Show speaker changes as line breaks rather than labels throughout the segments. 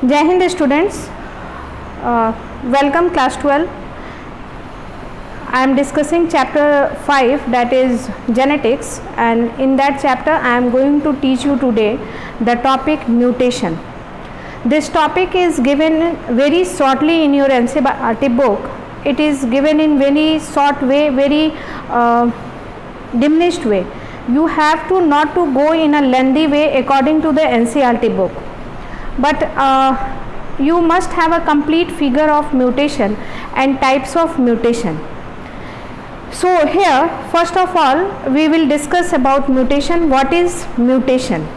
Jai Hind students, welcome class 12. I am discussing chapter 5, that is genetics, and in that chapter I am going to teach you today the topic mutation. This topic is given very shortly in your NCERT book. It is given in very short way, very diminished way. You have to not to go in a lengthy way according to the NCERT book, but you must have a complete figure of mutation and types of mutation. So here first of all we will discuss about mutation. What is mutation?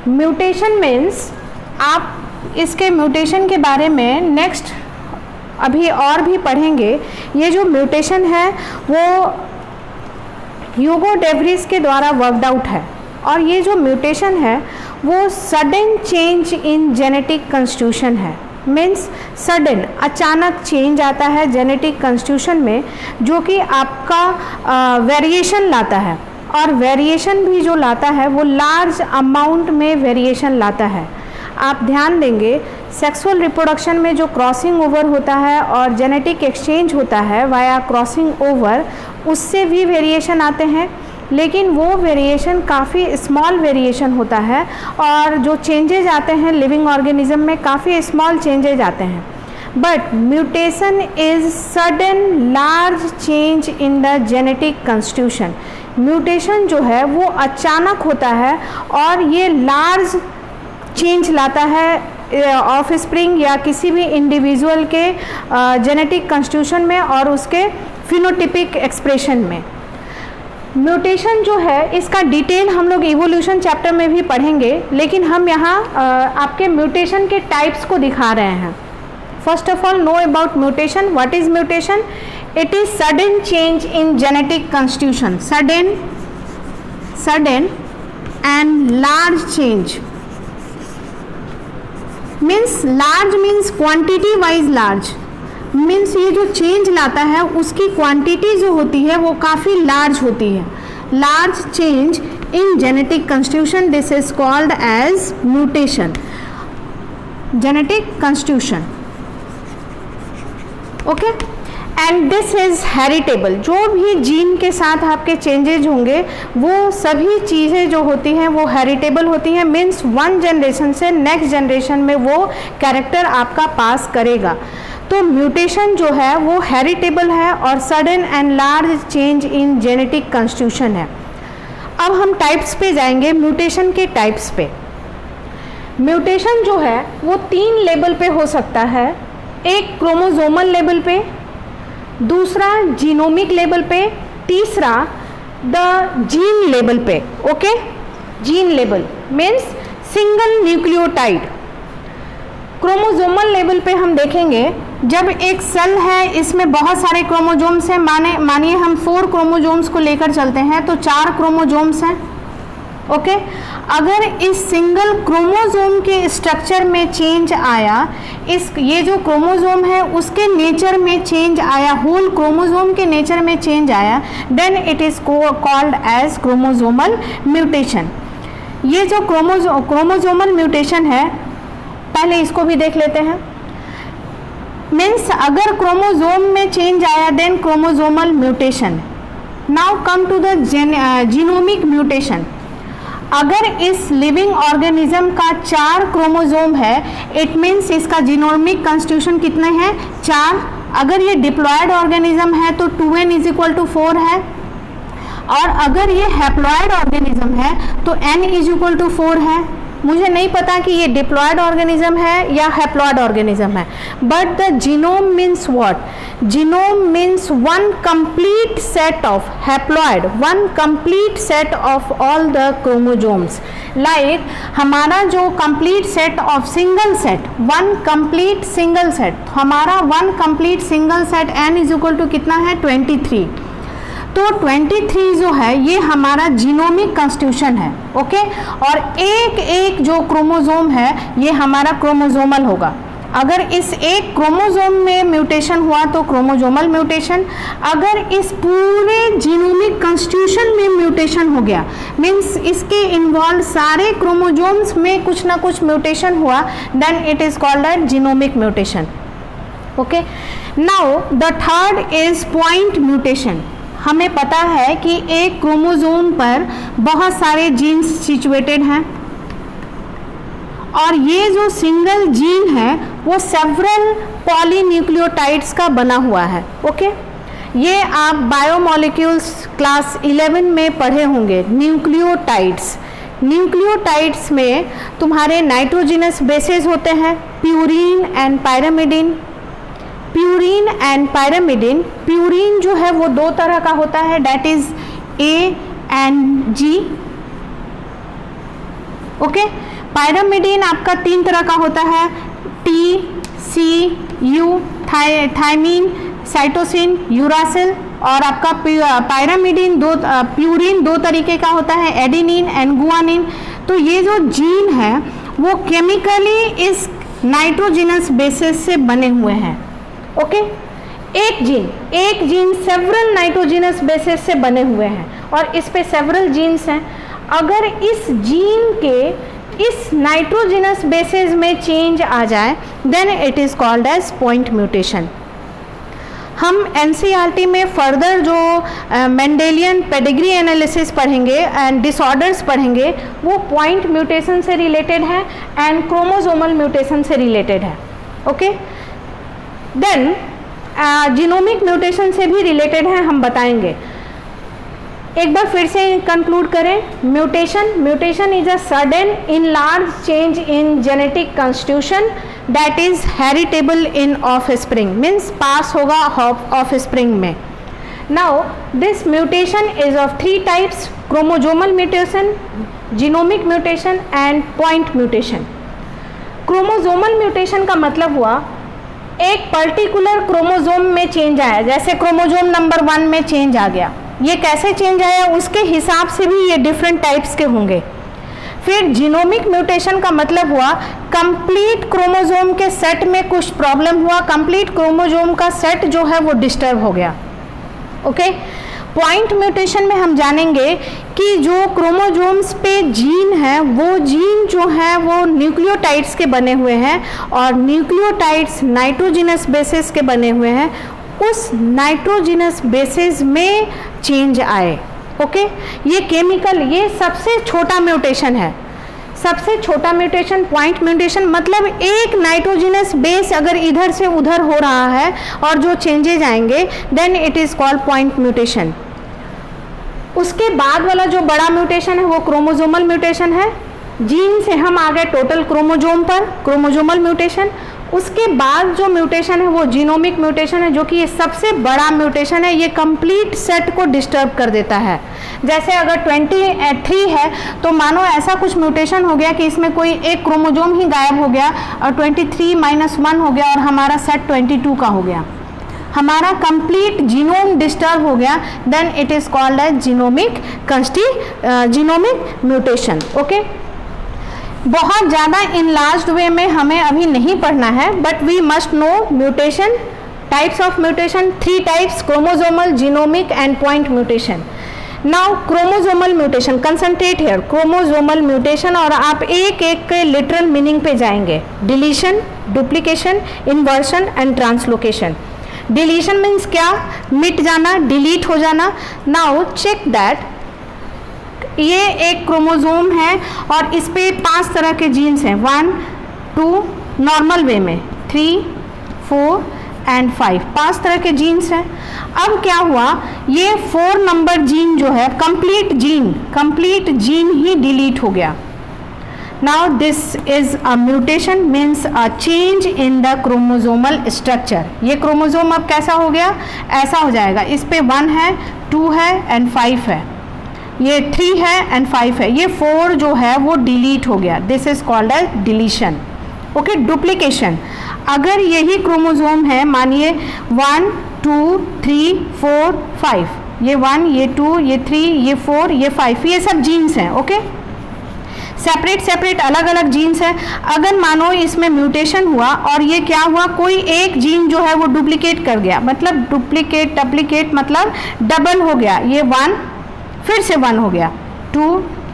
Mutation means, आप इसके mutation के बारे में next अभी और भी पढ़ेंगे. ये जो म्यूटेशन है वो ह्यूगो डेवरिस के द्वारा वर्कड आउट है, और ये जो म्यूटेशन है वो sudden change in genetic constitution है. मीन्स सडन, अचानक चेंज आता है जेनेटिक कॉन्स्टिट्यूशन में, जो कि आपका वेरिएशन लाता है, और वेरिएशन भी जो लाता है वो लार्ज अमाउंट में वेरिएशन लाता है. आप ध्यान देंगे सेक्सुअल रिप्रोडक्शन में जो क्रॉसिंग ओवर होता है और जेनेटिक एक्सचेंज होता है वाया क्रॉसिंग ओवर, उससे भी वेरिएशन आते हैं, लेकिन वो वेरिएशन काफ़ी स्मॉल वेरिएशन होता है, और जो चेंजेज आते हैं लिविंग ऑर्गेनिज्म में काफ़ी स्मॉल चेंजेज आते हैं. But mutation is sudden large change in the genetic constitution. Mutation जो है वो अचानक होता है और ये लार्ज चेंज लाता है ऑफ स्प्रिंग या किसी भी इंडिविजुअल के जेनेटिक कॉन्स्टिट्यूशन में और उसके फिनोटिपिक एक्सप्रेशन में. म्यूटेशन जो है इसका डिटेल हम लोग इवोल्यूशन चैप्टर में भी पढ़ेंगे, लेकिन हम यहाँ आपके म्यूटेशन के टाइप्स को दिखा रहे हैं. First of all know about mutation. What is mutation? It is sudden change in genetic constitution. Sudden and large change means, large means quantity wise large. Means ये जो चेंज लाता है उसकी क्वांटिटी जो होती है वो काफ़ी लार्ज होती है. Large change in genetic constitution, this is called as mutation. Genetic constitution, okay. And this is heritable. जो भी जीन के साथ आपके चेंजेज होंगे वो सभी चीज़ें जो होती हैं वो हेरिटेबल होती हैं. मीन्स वन जनरेशन से नेक्स्ट जनरेशन में वो कैरेक्टर आपका पास करेगा. तो म्यूटेशन जो है वो हेरिटेबल है और sudden and large change in genetic constitution है. अब हम टाइप्स पे जाएंगे, म्यूटेशन के टाइप्स पे. म्यूटेशन जो है वो 3 लेवल पे हो सकता है. एक क्रोमोसोमल लेवल पे, दूसरा जीनोमिक लेवल पे, तीसरा द जीन लेवल पे. Okay, gene level means single nucleotide. Chromosomal level पे हम देखेंगे, जब एक सेल है इसमें बहुत सारे क्रोमोसोम्स हैं, मानिए हम 4 क्रोमोसोम्स को लेकर चलते हैं तो 4 क्रोमोसोम्स हैं. ओके, अगर इस सिंगल क्रोमोसोम के स्ट्रक्चर में चेंज आया, ये जो क्रोमोसोम है उसके नेचर में चेंज आया, होल क्रोमोसोम के नेचर में चेंज आया, then it is called as chromosomal mutation. ये जो क्रोमोसोमल म्यूटेशन है, पहले इसको भी देख लेते हैं. मीन्स अगर क्रोमोसोम में चेंज आया then chromosomal mutation. Now come to the genomic mutation. अगर इस लिविंग ऑर्गेनिज्म का 4 क्रोमोसोम है, इट मीन्स इसका जीनोमिक कॉन्स्टिट्यूशन कितने हैं? 4. अगर ये डिप्लॉयड ऑर्गेनिज्म है तो 2n = 4 है, और अगर ये हैप्लॉयड ऑर्गेनिज्म है तो n = 4 है. मुझे नहीं पता कि ये डिप्लॉयड ऑर्गेनिज्म है या हैप्लॉयड ऑर्गेनिज्म है, but the genome means what? Genome means one complete set of haploid, one complete set of all the chromosomes. Like हमारा जो complete set of single set, one complete single set, हमारा one complete single set n = कितना है? 23. तो 23 जो है ये हमारा जीनोमिक कॉन्स्टिट्यूशन है. ओके, और एक एक जो क्रोमोसोम है ये हमारा क्रोमोसोमल होगा. अगर इस एक क्रोमोसोम में म्यूटेशन हुआ तो क्रोमोसोमल म्यूटेशन, अगर इस पूरे जीनोमिक कॉन्स्टिट्यूशन में म्यूटेशन हो गया, मीन्स इसके इन्वॉल्व सारे क्रोमोसोम्स में कुछ ना कुछ म्यूटेशन हुआ, then it is called as genomic mutation. Okay, now the third is point mutation. हमें पता है कि एक क्रोमोसोम पर बहुत सारे जीन्स सिचुएटेड हैं और ये जो सिंगल जीन है वो सेवरल पॉलीन्यूक्लियोटाइड्स का बना हुआ है। ओके, ये आप बायोमोलिक्यूल्स क्लास 11 में पढ़े होंगे। न्यूक्लियोटाइड्स, न्यूक्लियोटाइड्स में तुम्हारे नाइट्रोजिनस बेसेस होते हैं, purine and pyrimidine. Purine and pyrimidine, purine जो है वो दो तरह का होता है, that is A and G. Okay, pyrimidine आपका 3 तरह का होता है, T, C, U, thymine, cytosine, uracil. और आपका पायरामिडिन प्यूरीन 2 तरीके का होता है, एडेनिन एंड गुआनिन। तो ये जो जीन है वो केमिकली इस नाइट्रोजिनस बेसिस से बने हुए हैं। ओके, एक जीन सेवरल नाइट्रोजिनस बेसिस से बने हुए हैं और इस पे सेवरल जीन्स हैं। अगर इस जीन के इस नाइट्रोजिनस बेसिस में चेंज आ जाए then it is called as point mutation. हम एनसीईआरटी में फर्दर जो मेंडेलियन पेडिग्री एनालिसिस पढ़ेंगे एंड डिसऑर्डर्स पढ़ेंगे वो पॉइंट म्यूटेशन से रिलेटेड है एंड क्रोमोसोमल म्यूटेशन से रिलेटेड है। ओके, देन जीनोमिक म्यूटेशन से भी रिलेटेड है, हम बताएंगे। एक बार फिर से कंक्लूड करें, mutation is a sudden in large change in genetic constitution that is heritable in offspring, means pass होगा ऑफस्प्रिंग में। Now this mutation is of 3 types, chromosomal mutation, genomic mutation and point mutation. Chromosomal mutation का मतलब हुआ एक particular chromosome में change आया, जैसे chromosome number 1 में चेंज आ गया। ये कैसे चेंज आया उसके हिसाब से भी ये डिफरेंट टाइप्स के होंगे। फिर जीनोमिक म्यूटेशन का मतलब हुआ कंप्लीट क्रोमोसोम के सेट में कुछ प्रॉब्लम हुआ, कंप्लीट क्रोमोसोम का सेट जो है वो डिस्टर्ब हो गया। ओके, पॉइंट म्यूटेशन में हम जानेंगे कि जो क्रोमोसोम्स पे जीन है वो जीन जो है वो न्यूक्लियोटाइड्स के बने हुए हैं और न्यूक्लियोटाइड्स नाइट्रोजिनस बेसिस के बने हुए हैं, उस नाइट्रोजिनस बेसिस में चेंज आए। ओके, ये केमिकल, ये सबसे छोटा म्यूटेशन है, सबसे छोटा म्यूटेशन पॉइंट म्यूटेशन। मतलब एक नाइट्रोजिनस बेस अगर इधर से उधर हो रहा है और जो चेंजेज आएंगे then it is called point mutation. उसके बाद वाला जो बड़ा म्यूटेशन है वो क्रोमोसोमल म्यूटेशन है। जीन से हम आ गए टोटल क्रोमोसोम पर, क्रोमोसोमल म्यूटेशन। उसके बाद जो म्यूटेशन है वो जीनोमिक म्यूटेशन है, जो कि ये सबसे बड़ा म्यूटेशन है। ये कंप्लीट सेट को डिस्टर्ब कर देता है। जैसे अगर 23 है तो मानो ऐसा कुछ म्यूटेशन हो गया कि इसमें कोई एक क्रोमोसोम ही गायब हो गया और 23-1 हो गया और हमारा सेट 22 का हो गया, हमारा कंप्लीट जीनोम डिस्टर्ब हो गया, then it is called as genomic mutation. Okay, बहुत ज़्यादा इन लार्ज वे में हमें अभी नहीं पढ़ना है, but we must know mutation, types of mutation, 3 types, chromosomal, genomic and point mutation. Now chromosomal mutation, concentrate here, chromosomal mutation, और आप एक एक के लिटरल मीनिंग पे जाएंगे। Deletion, duplication, inversion and translocation. Deletion means क्या? मिट जाना, डिलीट हो जाना। नाउ चेक दैट ये एक क्रोमोसोम है और इस पे 5 तरह के जीन्स हैं, 1, 2 नॉर्मल वे में, 3, 4 एंड 5, 5 तरह के जीन्स हैं। अब क्या हुआ, ये 4 नंबर जीन जो है कंप्लीट जीन ही डिलीट हो गया। Now this is a mutation, means a change in the chromosomal structure. ये क्रोमोसोम अब कैसा हो गया, ऐसा हो जाएगा। इस पे 1 है, 2 है एंड 5 है, ये 3 है एंड 5 है, ये 4 जो है वो डिलीट हो गया। This is called as deletion. Okay, duplication, अगर यही क्रोमोसोम है, मानिए 1, 2, 3, 4, 5, ये 1, ये 2, ये 3, ये 4, ये 5, ये सब जीन्स हैं। ओके, सेपरेट सेपरेट अलग अलग जीन्स है। अगर मानो इसमें म्यूटेशन हुआ और ये क्या हुआ, कोई एक जीन जो है वो डुप्लीकेट कर गया, मतलब डुप्लीकेट मतलब डबल हो गया, ये 1 फिर से 1 हो गया, 2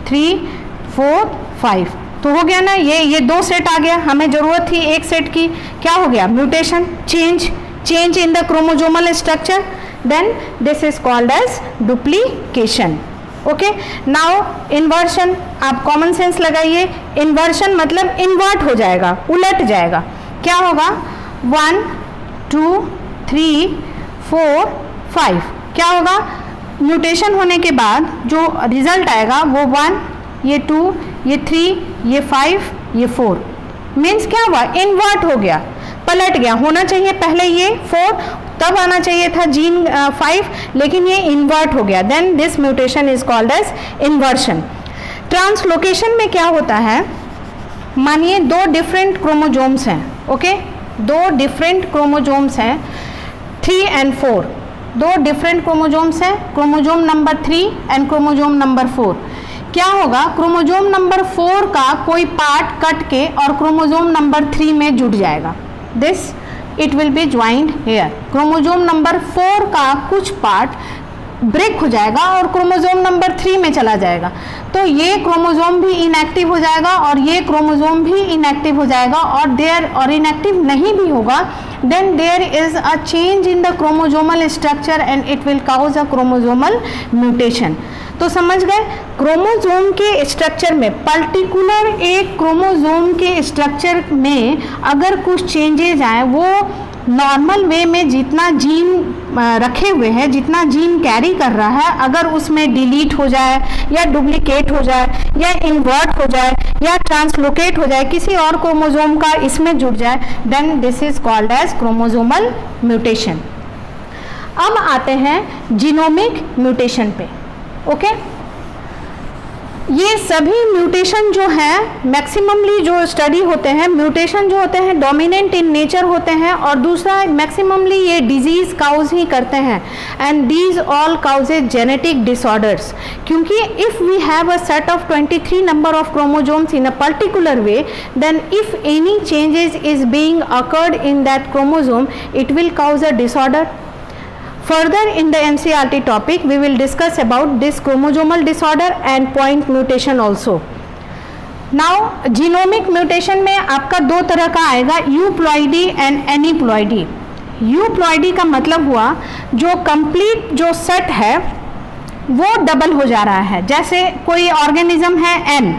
3 4 5, तो हो गया ना, ये 2 सेट आ गया, हमें जरूरत थी एक सेट की, क्या हो गया, mutation, change in the chromosomal structure, then this is called as duplication. Okay, now inversion, आप कॉमन सेंस लगाइए, इन्वर्शन मतलब इन्वर्ट हो जाएगा, उलट जाएगा, क्या होगा, 1 2 3 4 5, क्या होगा, म्यूटेशन होने के बाद जो रिजल्ट आएगा वो 1, ये 2, ये 3, ये 5, ये 4, मीन्स क्या हुआ, इन्वर्ट हो गया, पलट गया, होना चाहिए पहले ये 4, तब आना चाहिए था जीन 5, लेकिन ये इन्वर्ट हो गया, then this mutation is called as inversion. Translocation में क्या होता है, मानिए 2 डिफरेंट क्रोमोजोम्स हैं, ओके, 2 डिफरेंट क्रोमोजोम्स हैं, 3 and 4, 2 डिफरेंट क्रोमोजोम्स हैं, chromosome number 3 and chromosome number 4, क्या होगा, क्रोमोजोम नंबर 4 का कोई पार्ट कट के और क्रोमोजोम नंबर 3 में जुड़ जाएगा, this it will be joined here, chromosome number 4 का कुछ पार्ट ब्रेक हो जाएगा और क्रोमोजोम नंबर 3 में चला जाएगा, तो ये क्रोमोजोम भी इनएक्टिव हो जाएगा और ये क्रोमोजोम भी इनएक्टिव हो जाएगा, और इनएक्टिव नहीं भी होगा, then there is a change in the chromosomal structure and it will cause a chromosomal mutation. तो समझ गए, क्रोमोजोम के स्ट्रक्चर में, पर्टिकुलर एक क्रोमोजोम के स्ट्रक्चर में अगर कुछ चेंजेज आए, वो नॉर्मल वे में जितना जीन रखे हुए हैं, जितना जीन कैरी कर रहा है, अगर उसमें डिलीट हो जाए या डुप्लीकेट हो जाए या इन्वर्ट हो जाए या ट्रांसलोकेट हो जाए, किसी और क्रोमोजोम का इसमें जुड़ जाए, then this is called as chromosomal mutation. अब आते हैं जीनोमिक म्यूटेशन पे, ओके, ये सभी म्यूटेशन जो है मैक्सिममली जो स्टडी होते हैं, म्यूटेशन जो होते हैं डोमिनेंट इन नेचर होते हैं, और दूसरा मैक्सिममली ये डिजीज काउज ही करते हैं, and these all causes genetic disorders, क्योंकि if we have a set of 23 number of chromosomes in a particular way, then if any changes is being occurred in that chromosome, it will cause a disorder. Further in the NCERT topic, we will discuss about this chromosomal disorder and point mutation also. Now, genomic mutation में आपका 2 तरह का आएगा, euploidy and एनीप्लॉइडी। Euploidy का मतलब हुआ जो complete जो सेट है वो डबल हो जा रहा है, जैसे कोई ऑर्गेनिज्म है N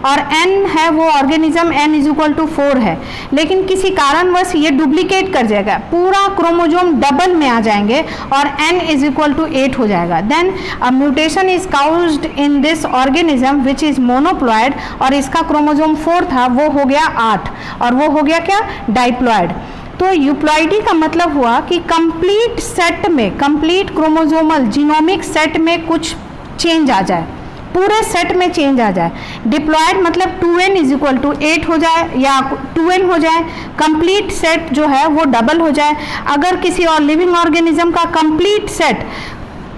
और N है वो ऑर्गेनिज्म N = 4 है, लेकिन किसी कारणवश ये डुप्लीकेट कर जाएगा, पूरा क्रोमोजोम डबल में आ जाएंगे और N = 8 हो जाएगा, then a mutation is caused in this organism which is monoploid, और इसका क्रोमोजोम 4 था वो हो गया 8 और वो हो गया क्या, डाइप्लॉइड। तो यूप्लॉइडी का मतलब हुआ कि कंप्लीट सेट में, कंप्लीट क्रोमोजोमल जीनोमिक सेट में कुछ चेंज आ जाए, पूरे सेट में चेंज आ जाए। डिप्लॉयड मतलब 2n = 8 हो जाए या 2n हो जाए, कंप्लीट सेट जो है वो डबल हो जाए। अगर किसी और लिविंग ऑर्गेनिज्म का कंप्लीट सेट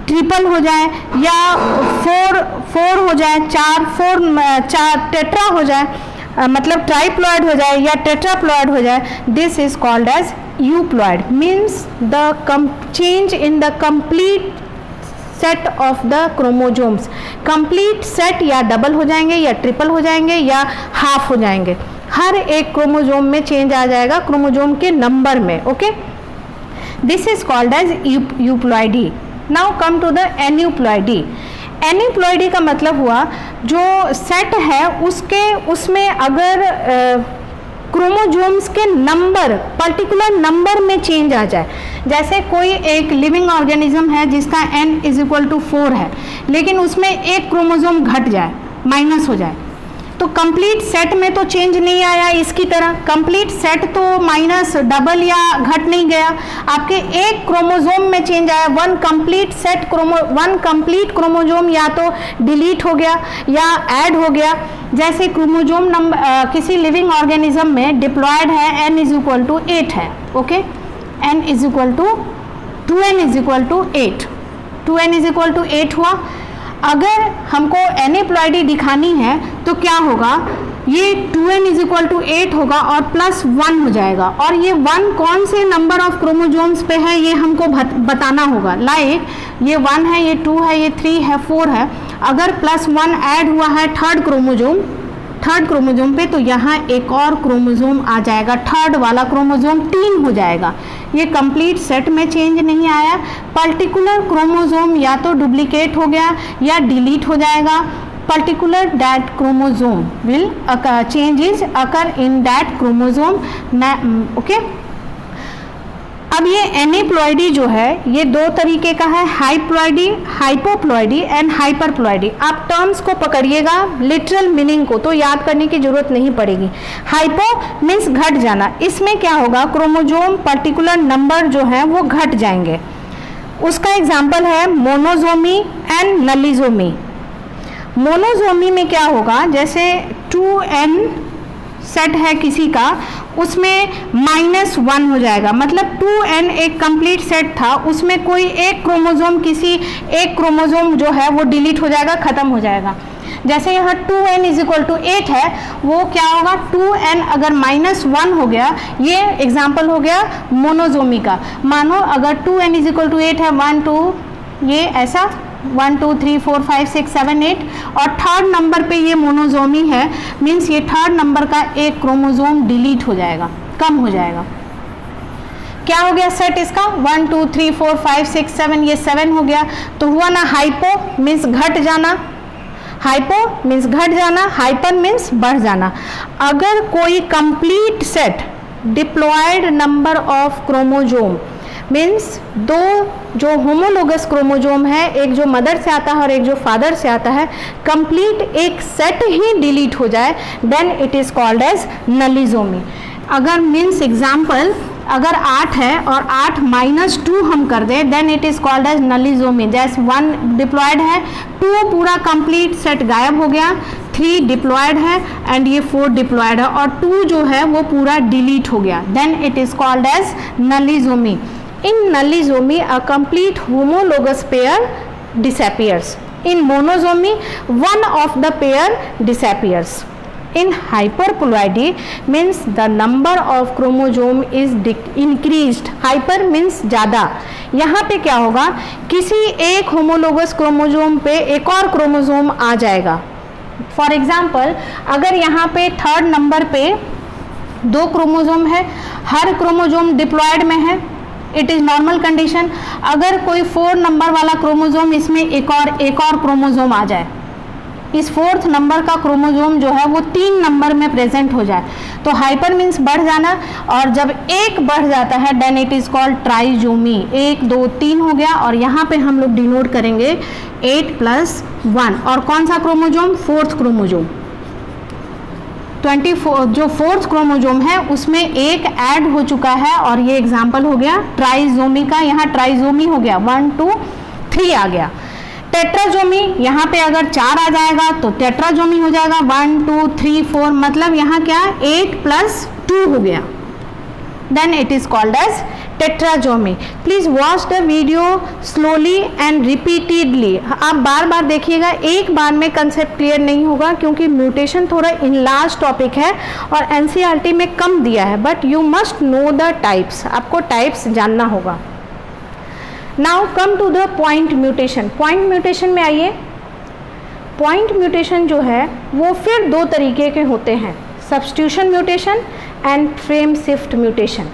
ट्रिपल हो जाए या 4 हो जाए, 4 टेट्रा हो जाए, मतलब ट्राइप्लॉयड हो जाए या टेट्राप्लॉयड हो जाए, this is called as euploid, means the change in the complete set of the chromosomes. Complete set या डबल हो जाएंगे या ट्रिपल हो जाएंगे या हाफ हो जाएंगे, हर एक क्रोमोजोम में चेंज आ जाएगा, क्रोमोजोम के नंबर में, okay, this is called as euploidy. Now come to the aneuploidy. Aneuploidy का मतलब हुआ जो सेट है उसमें अगर क्रोमोजोम्स के नंबर, पर्टिकुलर नंबर में चेंज आ जाए, जैसे कोई एक लिविंग ऑर्गेनिज्म है जिसका N = 4 है, लेकिन उसमें एक क्रोमोजोम घट जाए, माइनस हो जाए, तो कंप्लीट सेट में तो चेंज नहीं आया, इसकी तरह कंप्लीट सेट तो माइनस डबल या घट नहीं गया, आपके एक क्रोमोजोम में चेंज आया, वन कंप्लीट क्रोमोजोम या तो डिलीट हो गया या ऐड हो गया। जैसे क्रोमोजोम नंबर किसी लिविंग ऑर्गेनिज्म में डिप्लॉयड है, N = 8 है, ओके, N = 2n = 8, 2n = 8 हुआ। अगर हमको एनेप्लॉइडी दिखानी है तो क्या होगा, ये 2n इज इक्वल टू 8 होगा और प्लस 1 हो जाएगा, और ये 1 कौन से नंबर ऑफ क्रोमोजोम्स पे है ये हमको बताना होगा। लाइक ये 1 है, ये 2 है, ये 3 है, 4 है। अगर प्लस 1 ऐड हुआ है थर्ड क्रोमोजोम पे, तो यहाँ एक और क्रोमोजोम आ जाएगा, थर्ड वाला क्रोमोजोम 3 हो जाएगा। ये कंप्लीट सेट में चेंज नहीं आया, पर्टिकुलर क्रोमोजोम या तो डुप्लीकेट हो गया या डिलीट हो जाएगा। Particular that chromosome will changes occur in that chromosome. Okay, अब ये एनेप्लॉइडी जो है ये दो तरीके का है, हाइप्लॉइडी, हाइपोप्लॉइडी एंड हाइपरप्लॉइडी। आप टर्म्स को पकड़िएगा, लिटरल मीनिंग को तो याद करने की जरूरत नहीं पड़ेगी। हाइपो मीन्स घट जाना, इसमें क्या होगा, क्रोमोजोम पर्टिकुलर नंबर जो है वो घट जाएंगे। उसका एग्जाम्पल है मोनोजोमी एंड नलिजोमी। मोनोजोमी में क्या होगा, जैसे 2n सेट है किसी का, उसमें -1 हो जाएगा, मतलब 2n एक कंप्लीट सेट था, उसमें कोई एक क्रोमोजोम जो है वो डिलीट हो जाएगा, खत्म हो जाएगा। जैसे यहाँ 2n इज इक्वल टू 8 है, वो क्या होगा, 2n अगर -1 हो गया, ये एग्जाम्पल हो गया मोनोजोमी का। मानो अगर 2n इज इक्वल टू 8 है, 1 2 ये ऐसा 1 2 3 4 5 6 7 8, और थर्ड नंबर पे ये मोनोजोमी है, मीन्स ये थर्ड नंबर का एक क्रोमोजोम डिलीट हो जाएगा, कम हो जाएगा। क्या हो गया सेट इसका, 1 2 3 4 5 6 7, ये 7 हो गया। तो हुआ ना हाइपो मीन्स घट जाना, हाइपो मीन्स घट जाना, हाइपर मीन्स बढ़ जाना। अगर कोई complete set diploid number of chromosome means दो जो होमोलोगस क्रोमोजोम है, एक जो मदर से आता है और एक जो फादर से आता है, कंप्लीट एक सेट ही डिलीट हो जाए, then it is called as nullisomy. अगर मीन्स एग्जाम्पल अगर 8 है और 8 -2 हम कर दें, then it is called as nullisomy. जैसे 1 डिप्लॉयड है, 2 पूरा कंप्लीट सेट गायब हो गया, 3 डिप्लॉयड है एंड ये 4 डिप्लॉयड है, और 2 जो है वो पूरा डिलीट हो गया, then it is called as nullisomy. In nalizomy, a complete homologous pair disappears. In monozomy, one of the pair disappears. In hyperploidy means the number of chromosome is increased. Hyper means ज़्यादा। यहाँ पे क्या होगा, किसी एक homologous chromosome पे एक और क्रोमोजोम आ जाएगा। फॉर एग्जाम्पल अगर यहाँ पे थर्ड नंबर पे 2 क्रोमोजोम है, हर क्रोमोजोम डिप्लॉयड में है, इट इज नॉर्मल कंडीशन। अगर कोई 4 नंबर वाला क्रोमोजोम, इसमें एक और क्रोमोजोम आ जाए, इस 4th नंबर का क्रोमोजोम जो है वो 3 नंबर में प्रेजेंट हो जाए, तो हाइपर मीन्स बढ़ जाना, और जब एक बढ़ जाता है then it is called trisomy. 1 2 3 हो गया, और यहाँ पे हम लोग डिनोट करेंगे 8 + 1, और कौन सा क्रोमोजोम, 4th क्रोमोजोम। 24 जो 4th क्रोमोजोम है उसमें एक ऐड हो चुका है, और ये एग्जाम्पल हो गया ट्राइजोमी का। यहाँ ट्राइजोमी हो गया, 1 2 3 आ गया। टेट्राजोमी, यहाँ पे अगर 4 आ जाएगा तो टेट्राजोमी हो जाएगा, 1 2 3 4, मतलब यहाँ क्या 8 + 2 हो गया, then it is called as tetrasomy. Please watch the video slowly and repeatedly. आप बार बार देखिएगा, एक बार में कंसेप्ट क्लियर नहीं होगा, क्योंकि म्यूटेशन थोड़ा इनलार्ज टॉपिक है और एनसीईआरटी में कम दिया है, but you must know the types, आपको टाइप्स जानना होगा। Now come to the point mutation. Point mutation में आइए। पॉइंट म्यूटेशन जो है वो फिर 2 तरीके के होते हैं, substitution mutation and frame shift mutation.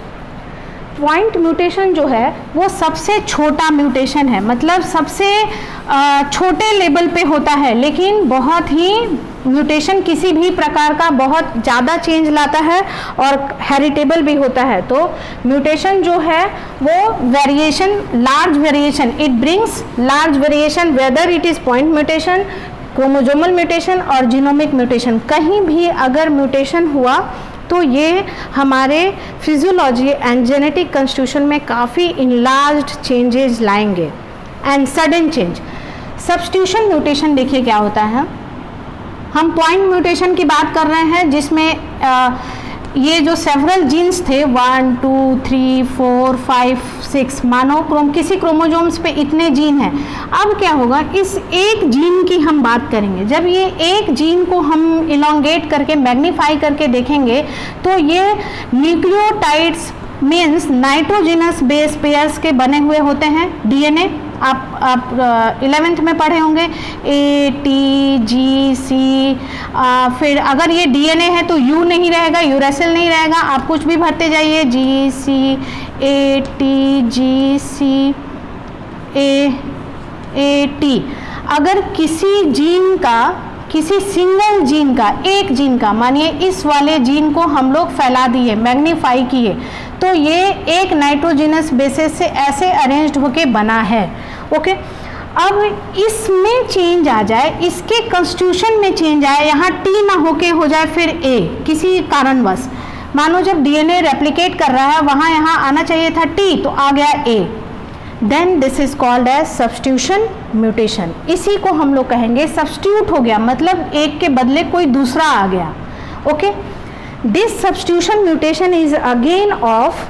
Point mutation जो है वो सबसे छोटा म्यूटेशन है, मतलब सबसे छोटे लेवल पे होता है, लेकिन बहुत ही म्यूटेशन किसी भी प्रकार का बहुत ज़्यादा चेंज लाता है और हेरिटेबल भी होता है। तो म्यूटेशन जो है वो variation, large variation, it brings large variation, whether it is point mutation, chromosomal mutation और जीनोमिक म्यूटेशन। कहीं भी अगर म्यूटेशन हुआ तो ये हमारे फिजियोलॉजी एंड जेनेटिक कॉन्स्टिट्यूशन में काफ़ी इनलार्ज्ड चेंजेस लाएंगे and sudden change. Substitution mutation देखिए क्या होता है। हम पॉइंट म्यूटेशन की बात कर रहे हैं, जिसमें ये जो सेवरल जीन्स थे 1 2 3 4 5 6 मानो किसी क्रोमोजोम्स पे इतने जीन हैं। अब क्या होगा, इस एक जीन की हम बात करेंगे। जब ये एक जीन को हम इलोंगेट करके मैग्नीफाई करके देखेंगे तो ये nucleotides means nitrogenous base pairs के बने हुए होते हैं डीएनए। आप 11th में पढ़े होंगे A T G C। फिर अगर ये डीएनए है तो यू नहीं रहेगा, यूरेसिल नहीं रहेगा, आप कुछ भी भरते जाइए G C A T G C A T। अगर किसी जीन का, किसी सिंगल जीन का, एक जीन का, मानिए इस वाले जीन को हम लोग फैला दिए, मैग्नीफाई किए, तो ये एक नाइट्रोजिनस बेसिस से ऐसे अरेंज्ड होके बना है। ओके, अब इसमें चेंज आ जाए, इसके कॉन्स्टिट्यूशन में चेंज आए, यहाँ टी ना होके हो जाए फिर ए किसी कारणवश। मानो जब डीएनए रेप्लिकेट कर रहा है वहाँ यहाँ आना चाहिए था टी, तो आ गया A, then this is called as substitution mutation. इसी को हम लोग कहेंगे सब्स्टिट्यूट हो गया, मतलब एक के बदले कोई दूसरा आ गया। Okay, this substitution mutation is again of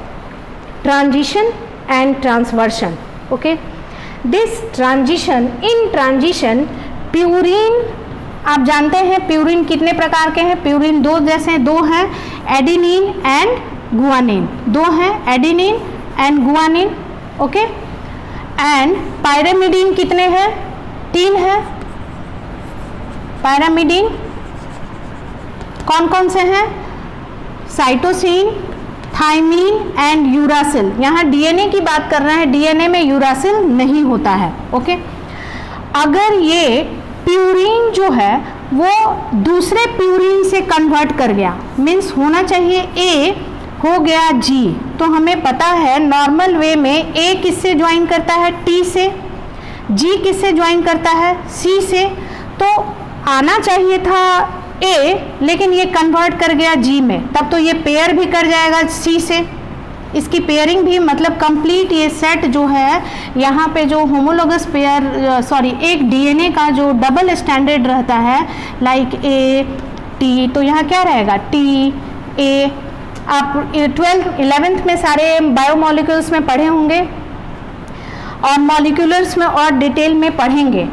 transition and transversion. Okay, this transition, in transition purine, आप जानते हैं प्यूरिन कितने प्रकार के हैं? प्यूरिन दो जैसे दो हैं, एडिनिन एंड गुआनिन, दो हैं adenine and guanine. Okay, and pyrimidine कितने हैं? 3 हैं। पायरामिडीन कौन कौन से हैं? Cytosine, thymine and uracil. यहाँ डीएनए की बात कर रहे हैं, डीएनए में यूरासिल नहीं होता है। ओके, अगर ये प्यूरिन जो है वो दूसरे प्यूरिन से कन्वर्ट कर गया, मीन्स होना चाहिए ए, हो गया जी, तो हमें पता है नॉर्मल वे में ए किससे ज्वाइन करता है? टी से। जी किससे ज्वाइन करता है? सी से। तो आना चाहिए था ए, लेकिन ये कन्वर्ट कर गया जी में, तब तो ये पेयर भी कर जाएगा सी से। इसकी पेयरिंग भी, मतलब कंप्लीट ये सेट जो है, यहाँ पे जो होमोलोगस पेयर, सॉरी एक डीएनए का जो डबल स्टैंडर्ड रहता है, लाइक ए टी, तो यहाँ क्या रहेगा? T A. आप 12th 11th में सारे बायोमोलिक्यूल्स में पढ़े होंगे और मॉलिक्यूलर्स में और डिटेल में पढ़ेंगे।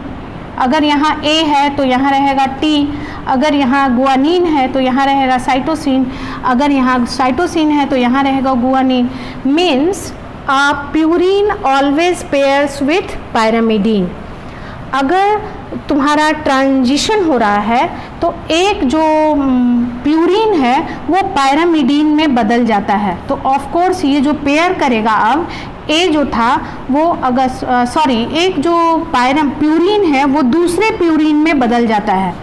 अगर यहाँ ए है तो यहाँ रहेगा टी, अगर यहाँ गुआनिन है तो यहाँ रहेगा साइटोसिन, अगर यहाँ साइटोसिन है तो यहाँ रहेगा guanine. Means purine always pairs with pyrimidine. अगर तुम्हारा ट्रांजिशन हो रहा है तो एक जो प्यूरिन है वो पायरामिडीन में बदल जाता है, तो ऑफ कोर्स ये जो पेयर करेगा, अब ए जो था वो अगर एक जो प्यूरिन है वो दूसरे प्यूरिन में बदल जाता है,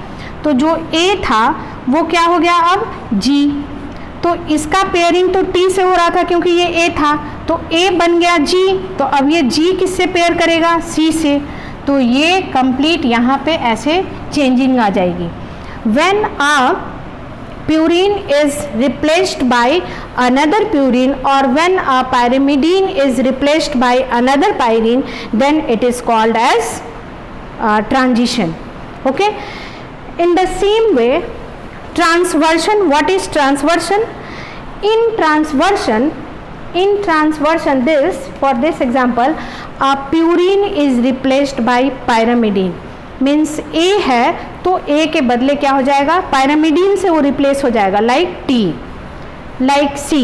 तो जो ए था वो क्या हो गया अब? जी। तो इसका पेयरिंग तो टी से हो रहा था क्योंकि ये ए था, तो ए बन गया जी, तो अब ये जी किससे पेयर करेगा? सी से। तो ये कंप्लीट यहाँ पे ऐसे चेंजिंग आ जाएगी। When a purine is replaced by another purine और when a pyrimidine is replaced by another pyrimidine, then it is called as transition. Okay, in the same way transversion, what is transversion? in transversion this, for this example, a purine is replaced by pyrimidine, means A है तो A के बदले क्या हो जाएगा? pyrimidine से वो replace हो जाएगा, like T, like C।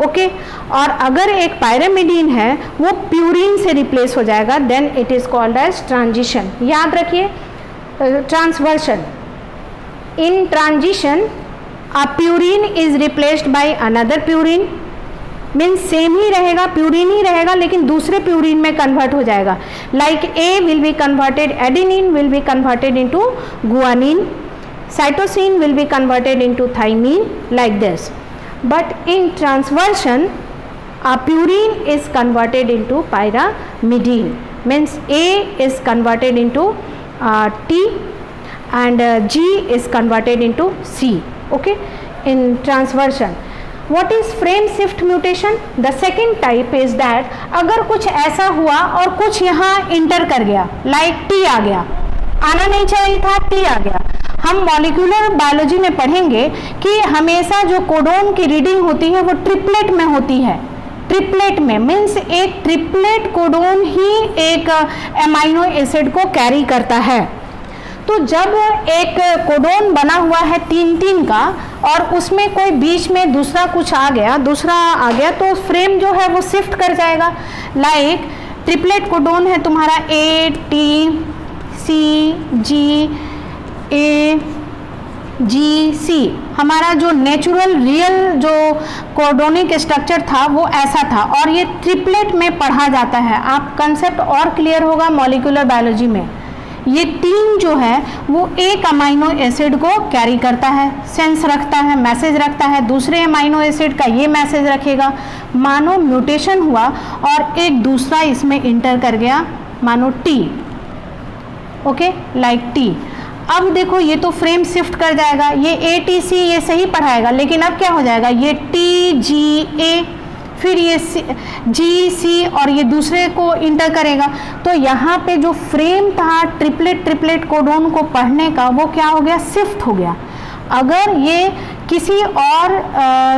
Okay, और अगर एक pyrimidine है वो प्यूरिन से रिप्लेस हो जाएगा, then it is called as transition। याद रखिए transversion. In transition, a purine is replaced by another purine, means same ही रहेगा, प्यूरिन ही रहेगा, लेकिन दूसरे प्यूरिन में कन्वर्ट हो जाएगा। Like A will be converted, adenine will be converted into guanine, cytosine will be converted into thymine, like this. But in transversion a purine is converted into pyrimidine, means A is converted into T and G is converted into C. Okay, in transversion. What is frame shift mutation? The second type is that अगर कुछ ऐसा हुआ और कुछ यहाँ inter कर गया, like T आ गया, आना नहीं चाहिए था, T आ गया, हम मॉलिक्यूलर बायोलॉजी में पढ़ेंगे कि हमेशा जो कोडोन की रीडिंग होती है वो ट्रिपलेट में होती है। ट्रिपलेट में मीन्स एक ट्रिपलेट कोडोन ही एक अमाइनो एसिड को कैरी करता है। तो जब एक कोडोन बना हुआ है 3-3 का और उसमें कोई बीच में दूसरा आ गया तो फ्रेम जो है वो शिफ्ट कर जाएगा। लाइक ट्रिपलेट कोडोन है तुम्हारा A T C G A G C, हमारा जो नेचुरल रियल जो कोडोनिक स्ट्रक्चर था वो ऐसा था और ये ट्रिपलेट में पढ़ा जाता है। आप कंसेप्ट और क्लियर होगा मॉलिक्यूलर बायोलॉजी में। ये 3 जो है वो एक अमाइनो एसिड को कैरी करता है, सेंस रखता है, मैसेज रखता है, दूसरे अमाइनो एसिड का ये मैसेज रखेगा। मानो म्यूटेशन हुआ और एक दूसरा इसमें इंटर कर गया, मानो T, ओके, लाइक T। अब देखो ये तो फ्रेम शिफ्ट कर जाएगा, ये ATC ये सही पढ़ाएगा, लेकिन अब क्या हो जाएगा, ये TGA, फिर ये GC और ये दूसरे को इंटर करेगा। तो यहाँ पे जो फ्रेम था ट्रिपलेट कोडोन को पढ़ने का वो क्या हो गया, शिफ्ट हो गया। अगर ये किसी और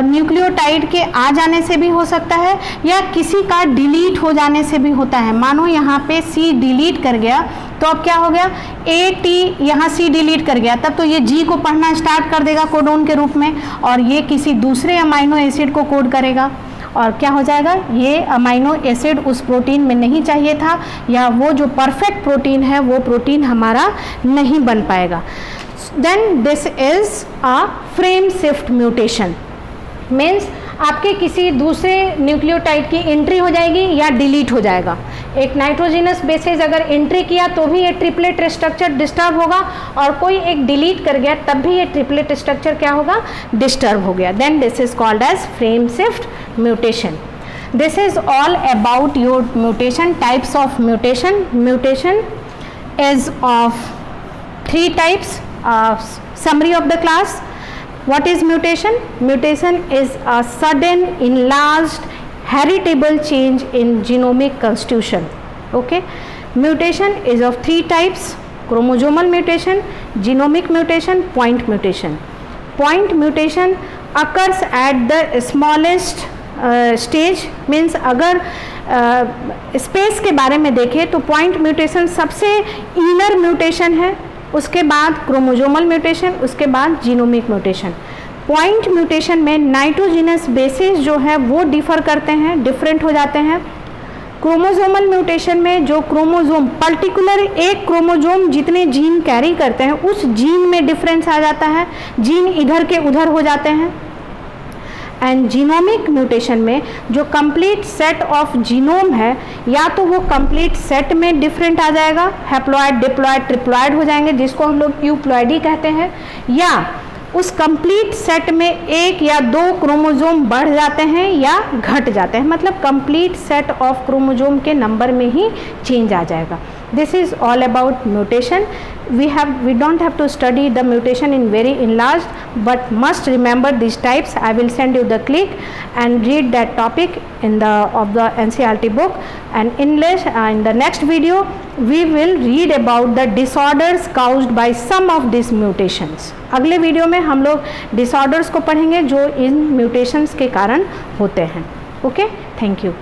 न्यूक्लियोटाइड के आ जाने से भी हो सकता है या किसी का डिलीट हो जाने से भी होता है। मानो यहाँ पे C डिलीट कर गया तो अब क्या हो गया, AT यहाँ C डिलीट कर गया, तब तो ये G को पढ़ना स्टार्ट कर देगा कोडोन के रूप में और ये किसी दूसरे अमाइनो एसिड को कोड करेगा और क्या हो जाएगा, ये अमाइनो एसिड उस प्रोटीन में नहीं चाहिए था या वो जो परफेक्ट प्रोटीन है वो प्रोटीन हमारा नहीं बन पाएगा। Then this is a frame shift mutation, means आपके किसी दूसरे न्यूक्लियोटाइड की एंट्री हो जाएगी या डिलीट हो जाएगा। एक नाइट्रोजिनस बेसिस अगर एंट्री किया तो भी ये ट्रिपलेट स्ट्रक्चर डिस्टर्ब होगा और कोई एक डिलीट कर गया तब भी ये ट्रिपलेट स्ट्रक्चर क्या होगा, डिस्टर्ब हो गया। Then this is called as frame shift mutation. This is all about your mutation, types of mutation. Mutation is of 3 types. Summary of the class. What is mutation? Mutation is a sudden, enlarged, heritable change in genomic constitution. Okay. Mutation is of 3 types: chromosomal mutation, genomic mutation, point mutation. Point mutation occurs at the smallest stage, means अगर space के बारे में देखें तो point mutation सबसे inner mutation है, उसके बाद क्रोमोजोमल म्यूटेशन, उसके बाद जीनोमिक म्यूटेशन। पॉइंट म्यूटेशन में नाइट्रोजिनस बेसिस जो है वो डिफर करते हैं, डिफरेंट हो जाते हैं। क्रोमोजोमल म्यूटेशन में जो क्रोमोजोम पर्टिकुलर एक क्रोमोजोम जितने जीन कैरी करते हैं उस जीन में डिफरेंस आ जाता है, जीन इधर के उधर हो जाते हैं। एंड जीनोमिक म्यूटेशन में जो कंप्लीट सेट ऑफ जीनोम है या तो वो कंप्लीट सेट में डिफरेंट आ जाएगा, हैप्लॉइड, डिप्लॉइड, ट्रिप्लॉइड हो जाएंगे जिसको हम लोग यूप्लॉइडी कहते हैं, या उस कंप्लीट सेट में 1 या 2 क्रोमोजोम बढ़ जाते हैं या घट जाते हैं, मतलब कंप्लीट सेट ऑफ क्रोमोजोम के नंबर में ही चेंज आ जाएगा। This is all about mutation. We don't have to study the mutation in very enlarged, but must remember these types. I will send you the click and read that topic in the NCERT book. And in the next video, we will read about the disorders caused by some of these mutations. अगले video में हम लोग disorders को पढ़ेंगे जो इन mutations के कारण होते हैं. Okay? Thank you.